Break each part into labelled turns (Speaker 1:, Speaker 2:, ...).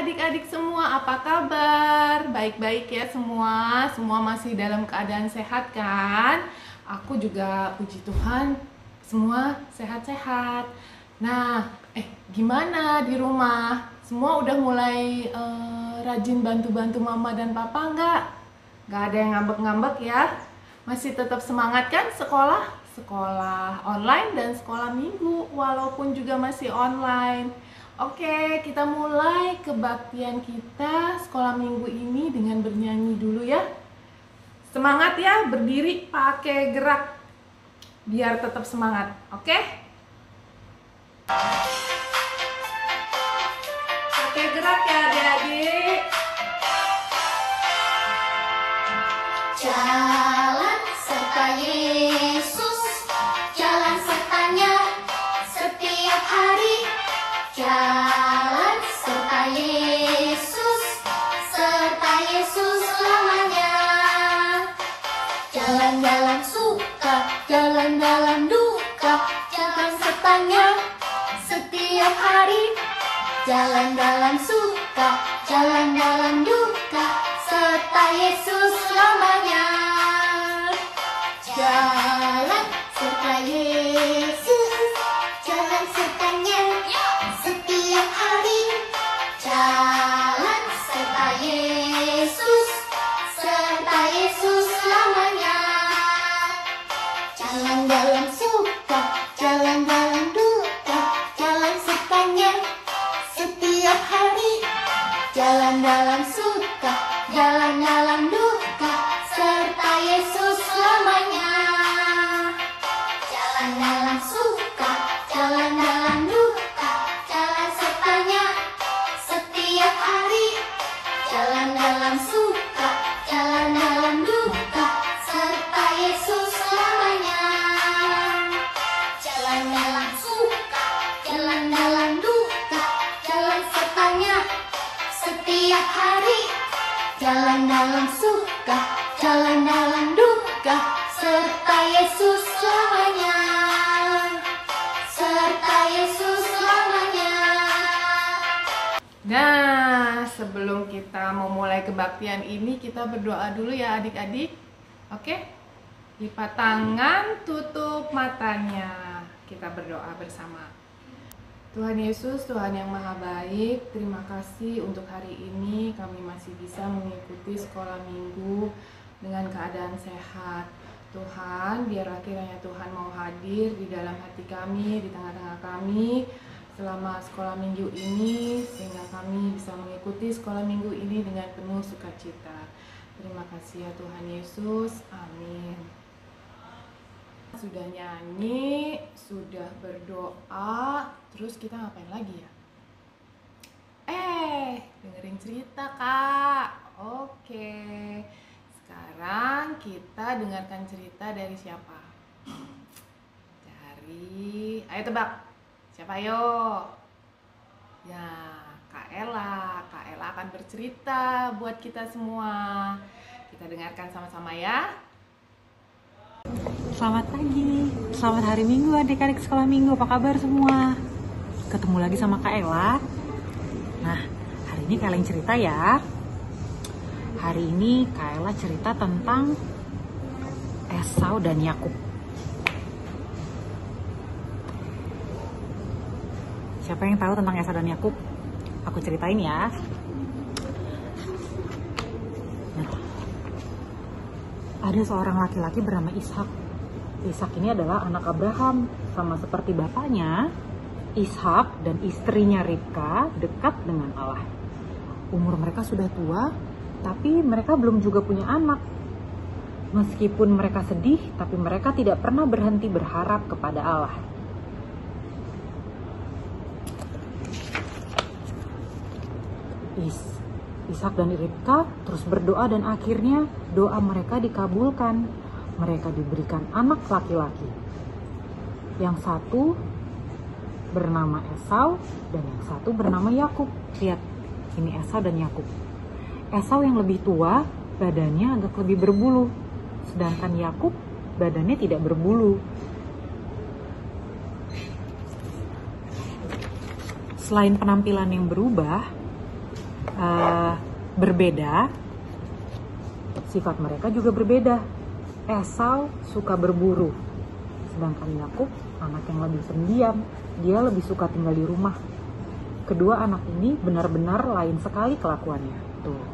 Speaker 1: adik-adik semua, apa kabar? Baik-baik ya semua? Semua masih dalam keadaan sehat kan? Aku juga puji Tuhan semua sehat-sehat. Nah, gimana di rumah? Semua udah mulai rajin bantu-bantu mama dan papa nggak? Nggak ada yang ngambek-ngambek ya? Masih tetap semangat kan sekolah? Sekolah online dan sekolah minggu, walaupun juga masih online. Oke, kita mulai kebaktian kita sekolah minggu ini dengan bernyanyi dulu ya. Semangat ya, berdiri pakai gerak biar tetap semangat. Oke? Pakai gerak ya adik-adik.
Speaker 2: Jalan serta Yesus, jalan sertanya setiap hari. Jalan serta Yesus selamanya. Jalan dalam suka, jalan dalam duka, jalan sertanya setiap hari. Jalan dalam suka, jalan dalam duka, serta Yesus selamanya. Jalan serta Yesus, jalan sertanya setiap hari. Jalan serta Yesus selamanya. Jalan dalam suka, jalan dalam duka, jalan sertanya setiap hari. Jalan dalam suka, jalan dalam duka, serta Yesus selamanya. Jalan dalam suka, jalan dalam duka, jalan sertanya setiap hari. Jalan dalam suka, jalan dalam duka, serta Yesus selamanya. Jalan dalam suka, jalan dalam duka, jalan sertanya setiap hari. Jalan dalam suka, jalan dalam duka, serta Yesus selamanya. Serta Yesus selamanya.
Speaker 1: Nah, sebelum kita memulai kebaktian ini, kita berdoa dulu ya adik-adik. Oke? Lipat tangan, tutup matanya. Kita berdoa bersama. Tuhan Yesus, Tuhan yang Maha Baik, terima kasih untuk hari ini kami masih bisa mengikuti sekolah minggu dengan keadaan sehat. Tuhan, biarlah kiranya Tuhan mau hadir di dalam hati kami, di tengah-tengah kami selama sekolah minggu ini, sehingga kami bisa mengikuti sekolah minggu ini dengan penuh sukacita. Terima kasih ya Tuhan Yesus, amin. Sudah nyanyi, sudah berdoa, terus kita ngapain lagi ya? Dengerin cerita Kak. Oke, sekarang kita dengarkan cerita dari siapa? Ayo tebak, siapa yo? Ya, Kak Ella. Kak Ella akan bercerita buat kita semua. Kita dengarkan sama-sama ya.
Speaker 3: Selamat pagi, selamat hari Minggu adik-adik sekolah minggu, apa kabar semua? Ketemu lagi sama Kak Ella. Nah, hari ini Kak Ella yang cerita ya. Hari ini Kak Ella cerita tentang Esau dan Yakub. Siapa yang tahu tentang Esau dan Yakub? Aku ceritain ya. Nah, ada seorang laki-laki bernama Ishak. Ishak ini adalah anak Abraham, sama seperti bapaknya. Ishak dan istrinya Ribka dekat dengan Allah. Umur mereka sudah tua, tapi mereka belum juga punya anak. Meskipun mereka sedih, tapi mereka tidak pernah berhenti berharap kepada Allah. Ishak dan Ribka terus berdoa dan akhirnya doa mereka dikabulkan. Mereka diberikan anak laki-laki. Yang satu bernama Esau dan yang satu bernama Yakub. Lihat, ini Esau dan Yakub. Esau yang lebih tua, badannya agak lebih berbulu. Sedangkan Yakub badannya tidak berbulu. Selain penampilan yang berubah, berbeda, sifat mereka juga berbeda. Esau suka berburu, sedangkan Yakub anak yang lebih pendiam, dia lebih suka tinggal di rumah. Kedua anak ini benar-benar lain sekali kelakuannya. Tuh.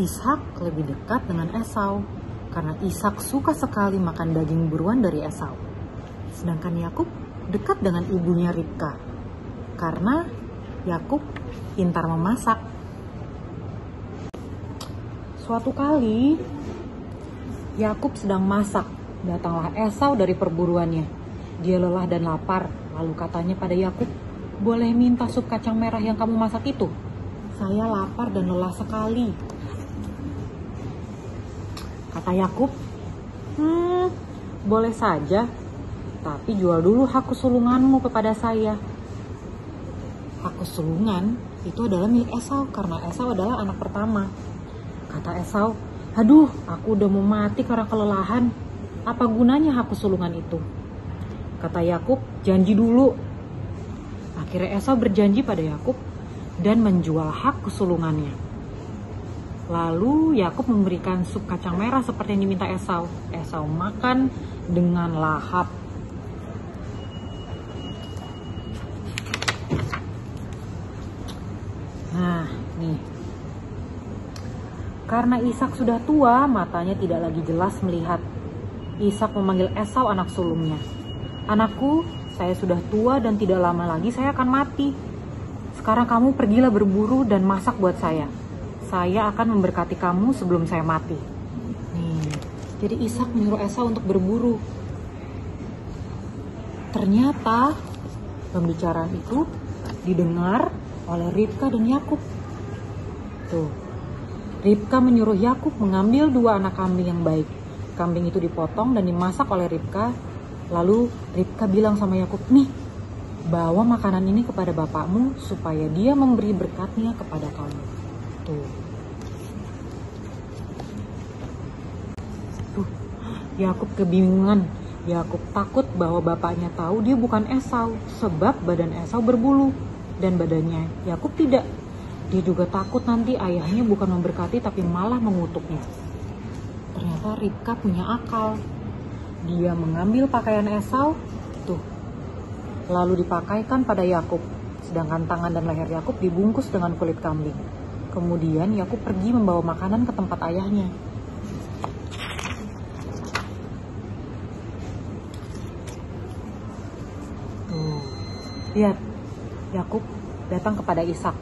Speaker 3: Ishak lebih dekat dengan Esau karena Ishak suka sekali makan daging buruan dari Esau. Sedangkan Yakub dekat dengan ibunya Ribka karena Yakub pintar memasak. Suatu kali Yakub sedang masak, datanglah Esau dari perburuannya. Dia lelah dan lapar, lalu katanya pada Yakub, "Boleh minta sup kacang merah yang kamu masak itu? Saya lapar dan lelah sekali." Kata Yakub, "Boleh saja, tapi jual dulu hak kesulunganmu kepada saya." Hak kesulungan itu adalah milik Esau karena Esau adalah anak pertama. Kata Esau, "Aduh, aku udah mau mati karena kelelahan. Apa gunanya hak kesulungan itu?" Kata Yakub, "Janji dulu." Akhirnya Esau berjanji pada Yakub dan menjual hak kesulungannya. Lalu Yakub memberikan sup kacang merah seperti yang diminta Esau. Esau makan dengan lahap. Nah, nih. Karena Ishak sudah tua, matanya tidak lagi jelas melihat. Ishak memanggil Esau anak sulungnya. "Anakku, saya sudah tua dan tidak lama lagi saya akan mati. Sekarang kamu pergilah berburu dan masak buat saya. Saya akan memberkati kamu sebelum saya mati." Nih, jadi Ishak menyuruh Esau untuk berburu. Ternyata pembicaraan itu didengar oleh Ribka dan Yakub. Tuh, Ribka menyuruh Yakub mengambil 2 anak kambing yang baik. Kambing itu dipotong dan dimasak oleh Ribka. Lalu Ribka bilang sama Yakub, "Nih, bawa makanan ini kepada bapakmu supaya dia memberi berkatnya kepada kamu." Tuh. Yakub kebingungan. Yakub takut bahwa bapaknya tahu dia bukan Esau, sebab badan Esau berbulu dan badannya Yakub tidak. Dia juga takut nanti ayahnya bukan memberkati tapi malah mengutuknya. Ternyata Ribka punya akal. Dia mengambil pakaian Esau, tuh, lalu dipakaikan pada Yakub, sedangkan tangan dan leher Yakub dibungkus dengan kulit kambing. Kemudian Yakub pergi membawa makanan ke tempat ayahnya. Tuh, lihat, Yakub datang kepada Ishak.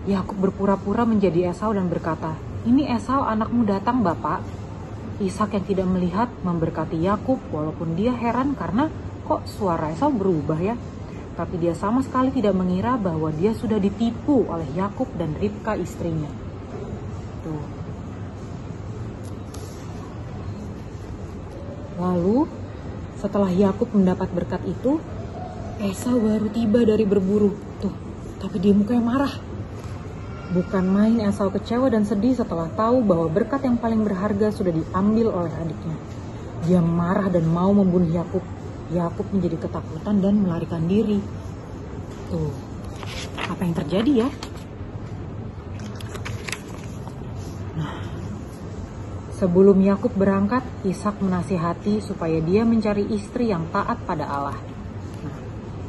Speaker 3: Yakub berpura-pura menjadi Esau dan berkata, "Ini Esau anakmu datang, Bapak." Ishak yang tidak melihat memberkati Yakub walaupun dia heran karena kok suara Esau berubah ya. Tapi dia sama sekali tidak mengira bahwa dia sudah ditipu oleh Yakub dan Ribka istrinya. Tuh. Lalu setelah Yakub mendapat berkat itu, Esau baru tiba dari berburu. Tuh, tapi dia mukanya marah. Bukan main Esau kecewa dan sedih setelah tahu bahwa berkat yang paling berharga sudah diambil oleh adiknya. Dia marah dan mau membunuh Yakub. Yakub menjadi ketakutan dan melarikan diri. Tuh, apa yang terjadi ya? Nah, sebelum Yakub berangkat, Ishak menasihati supaya dia mencari istri yang taat pada Allah. Nah,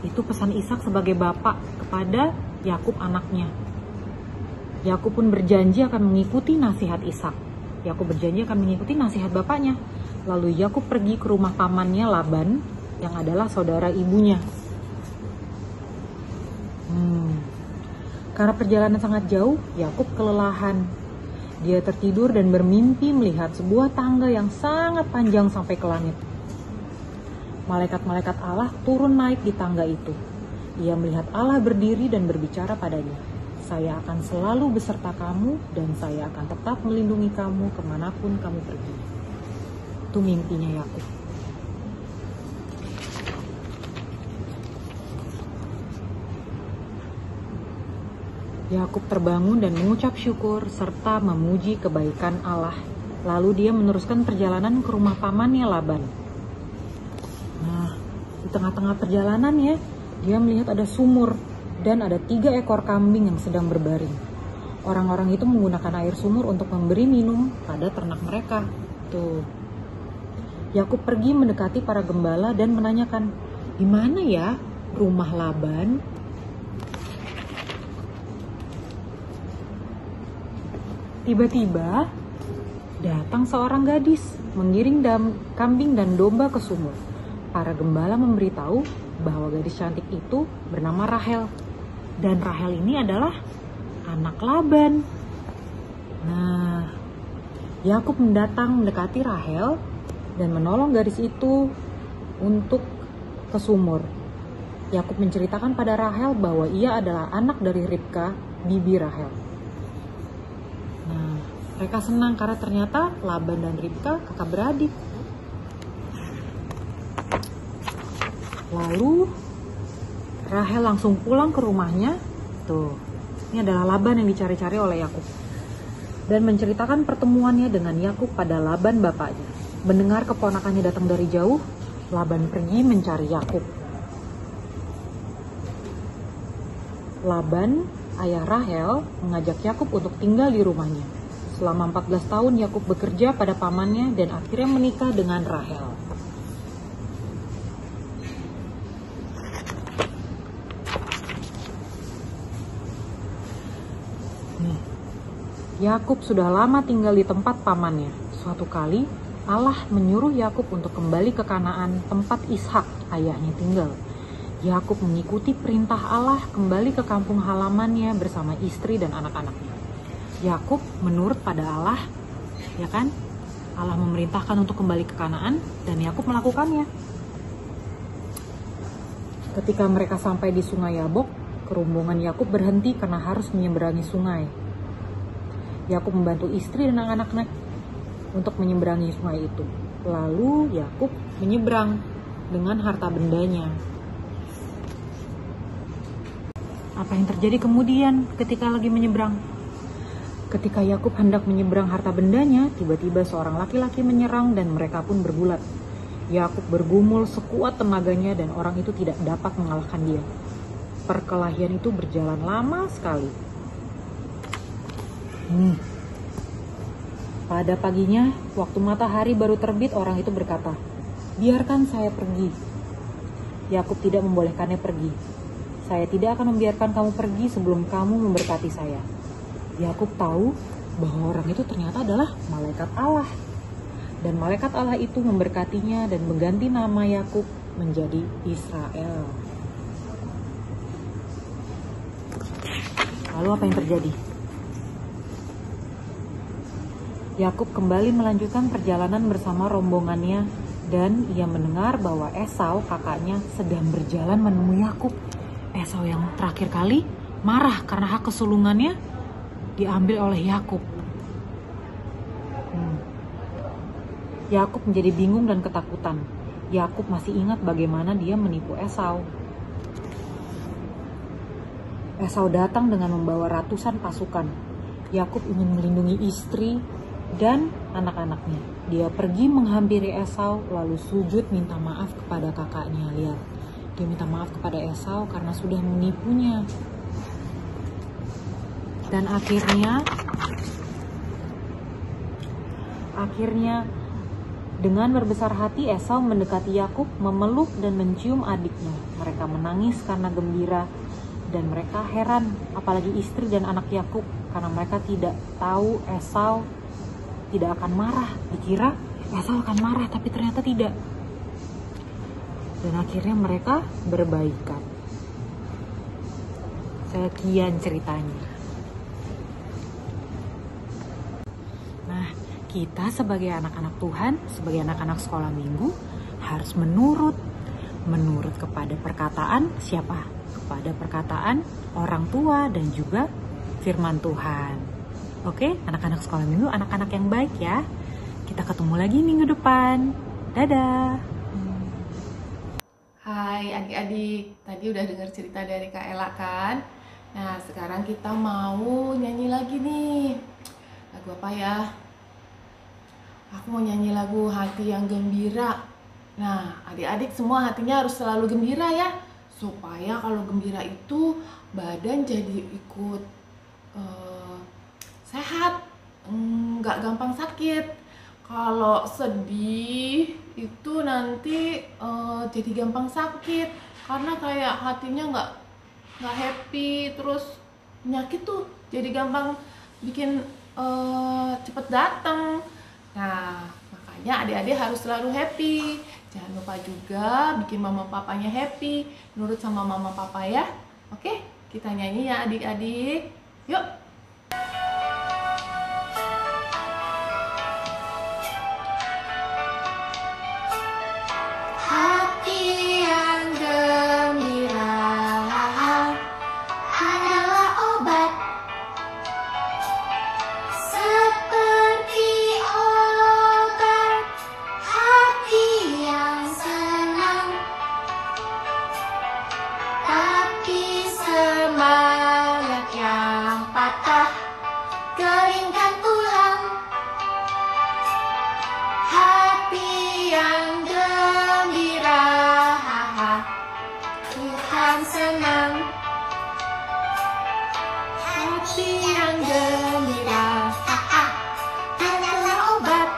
Speaker 3: itu pesan Ishak sebagai bapak kepada Yakub anaknya. Yakub pun berjanji akan mengikuti nasihat Ishak. Yakub berjanji akan mengikuti nasihat bapaknya. Lalu Yakub pergi ke rumah pamannya Laban yang adalah saudara ibunya. Karena perjalanan sangat jauh, Yakub kelelahan. Dia tertidur dan bermimpi melihat sebuah tangga yang sangat panjang sampai ke langit. Malaikat-malaikat Allah turun naik di tangga itu. Ia melihat Allah berdiri dan berbicara padanya, "Saya akan selalu beserta kamu dan saya akan tetap melindungi kamu kemanapun kamu pergi." Itu mimpinya Yakub. Yakub terbangun dan mengucap syukur serta memuji kebaikan Allah. Lalu dia meneruskan perjalanan ke rumah pamannya Laban. Nah, di tengah-tengah perjalanan ya, Dia melihat ada sumur dan ada 3 ekor kambing yang sedang berbaring. Orang-orang itu menggunakan air sumur untuk memberi minum pada ternak mereka. Tuh. Yakub pergi mendekati para gembala dan menanyakan, "Di mana ya rumah Laban?" Tiba-tiba datang seorang gadis mengiring kambing dan domba ke sumur. Para gembala memberitahu bahwa gadis cantik itu bernama Rahel. Dan Rahel ini adalah anak Laban. Nah, Yakub mendatang mendekati Rahel dan menolong gadis itu untuk ke sumur. Yakub menceritakan pada Rahel bahwa ia adalah anak dari Ribka, bibi Rahel. Nah, mereka senang karena ternyata Laban dan Ribka kakak beradik. Lalu Rahel langsung pulang ke rumahnya. Tuh, ini adalah Laban yang dicari-cari oleh Yakub. Dan menceritakan pertemuannya dengan Yakub pada Laban bapaknya. Mendengar keponakannya datang dari jauh, Laban pergi mencari Yakub. Laban, ayah Rahel, mengajak Yakub untuk tinggal di rumahnya. Selama 14 tahun Yakub bekerja pada pamannya dan akhirnya menikah dengan Rahel. Yakub sudah lama tinggal di tempat pamannya. Suatu kali Allah menyuruh Yakub untuk kembali ke Kanaan, tempat Ishak ayahnya tinggal. Yakub mengikuti perintah Allah kembali ke kampung halamannya bersama istri dan anak-anaknya. Yakub menurut pada Allah, ya kan? Allah memerintahkan untuk kembali ke Kanaan dan Yakub melakukannya. Ketika mereka sampai di Sungai Yabok, kerombongan Yakub berhenti karena harus menyeberangi sungai. Yakub membantu istri dan anak-anak untuk menyeberangi sungai itu. Lalu Yakub menyeberang dengan harta bendanya. Apa yang terjadi kemudian ketika lagi menyeberang? Ketika Yakub hendak menyeberang harta bendanya, tiba-tiba seorang laki-laki menyerang dan mereka pun bergulat. Yakub bergumul sekuat tenaganya dan orang itu tidak dapat mengalahkan dia. Perkelahian itu berjalan lama sekali. Pada paginya, waktu matahari baru terbit, orang itu berkata, "Biarkan saya pergi." Yakub tidak membolehkannya pergi. "Saya tidak akan membiarkan kamu pergi sebelum kamu memberkati saya." Yakub tahu bahwa orang itu ternyata adalah malaikat Allah. Dan malaikat Allah itu memberkatinya dan mengganti nama Yakub menjadi Israel. Lalu apa yang terjadi? Yakub kembali melanjutkan perjalanan bersama rombongannya dan ia mendengar bahwa Esau kakaknya sedang berjalan menemui Yakub. Esau yang terakhir kali marah karena hak kesulungannya diambil oleh Yakub. Yakub menjadi bingung dan ketakutan. Yakub masih ingat bagaimana dia menipu Esau. Esau datang dengan membawa ratusan pasukan. Yakub ingin melindungi istri dan anak-anaknya. Dia pergi menghampiri Esau lalu sujud minta maaf kepada kakaknya. Lihat, dia minta maaf kepada Esau karena sudah menipunya. Dan akhirnya dengan berbesar hati Esau mendekati Yakub, memeluk dan mencium adiknya. Mereka menangis karena gembira dan mereka heran, apalagi istri dan anak Yakub, karena mereka tidak tahu Esau tidak akan marah. Dikira Esau akan marah, tapi ternyata tidak. Dan akhirnya mereka berbaikan. Sekian ceritanya. Nah, kita sebagai anak-anak Tuhan, sebagai anak-anak sekolah minggu, harus menurut kepada perkataan siapa? Kepada perkataan orang tua dan juga firman Tuhan. Oke, anak-anak sekolah minggu, anak-anak yang baik ya. Kita ketemu lagi minggu depan. Dadah.
Speaker 1: Hai adik-adik, tadi udah dengar cerita dari Kak Ella kan? Nah, sekarang kita mau nyanyi lagi nih. Lagu apa ya? Aku mau nyanyi lagu Hati yang Gembira. Nah, adik-adik semua hatinya harus selalu gembira ya, supaya kalau gembira itu badan jadi ikut sehat, nggak gampang sakit. Kalau sedih itu nanti jadi gampang sakit karena kayak hatinya nggak happy, terus penyakit tuh jadi gampang bikin cepet datang. Nah, makanya adik-adik harus selalu happy. Jangan lupa juga bikin mama papanya happy, nurut sama mama papa ya. Oke, kita nyanyi ya adik-adik. Yuk.
Speaker 2: Hati yang gembira adalah obat, seperti obat. Hati yang senang, tapi semangat yang patah keringkan tulang. Hati yang gembira, Tuhan senang. Hati yang gembira adalah obat,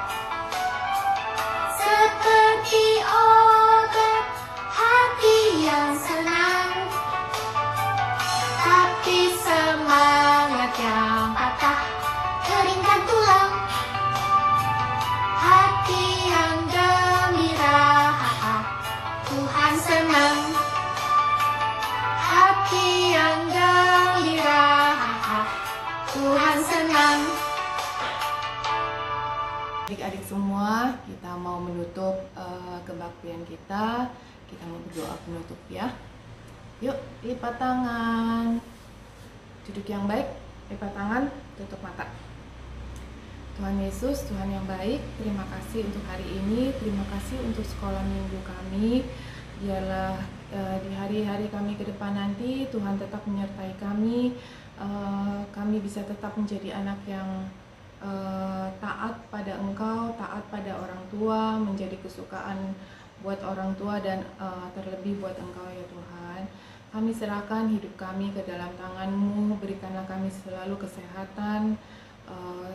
Speaker 2: seperti obat. Hati yang senang, tapi semangat yang patah keringkan tulang. Hati yang gembira, Tuhan senang. Hati yang gembira, Tuhan senang.
Speaker 1: Adik-adik semua, kita mau menutup kebaktian kita. Kita mau berdoa penutup ya. Yuk, lipat tangan. Duduk yang baik, lipat tangan, tutup mata. Tuhan Yesus, Tuhan yang baik, terima kasih untuk hari ini, terima kasih untuk sekolah minggu kami. Biarlah di hari-hari kami ke depan nanti, Tuhan tetap menyertai kami. Kami bisa tetap menjadi anak yang taat pada Engkau, taat pada orang tua, menjadi kesukaan buat orang tua dan terlebih buat Engkau ya Tuhan. Kami serahkan hidup kami ke dalam tangan-Mu, berikanlah kami selalu kesehatan,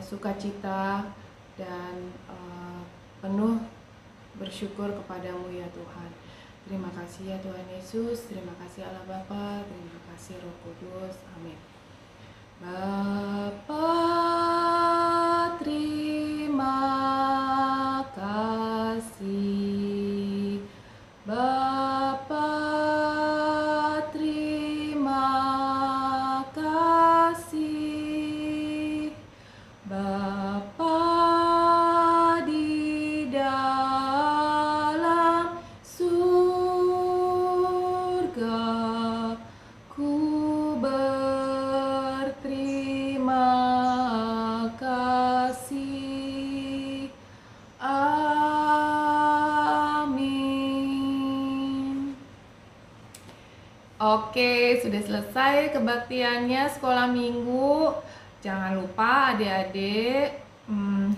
Speaker 1: sukacita, dan penuh bersyukur kepadamu ya Tuhan. Terima kasih ya Tuhan Yesus, terima kasih Allah Bapa, terima kasih Roh Kudus, amin. Bapa, terima kasih. Bapa, terima kasih. Bapa di dalam surga, ku berterima kasih. Amin. Oke, sudah selesai kebaktiannya sekolah minggu. Jangan lupa adik-adik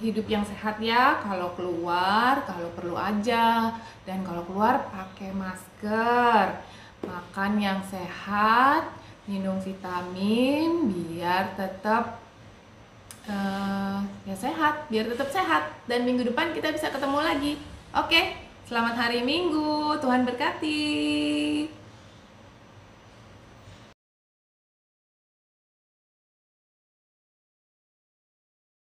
Speaker 1: hidup yang sehat ya. Kalau keluar, kalau perlu aja. Dan kalau keluar pakai masker. Makan yang sehat, minum vitamin biar tetap ya sehat, biar tetap sehat. Dan minggu depan kita bisa ketemu lagi. Oke, selamat hari Minggu. Tuhan berkati.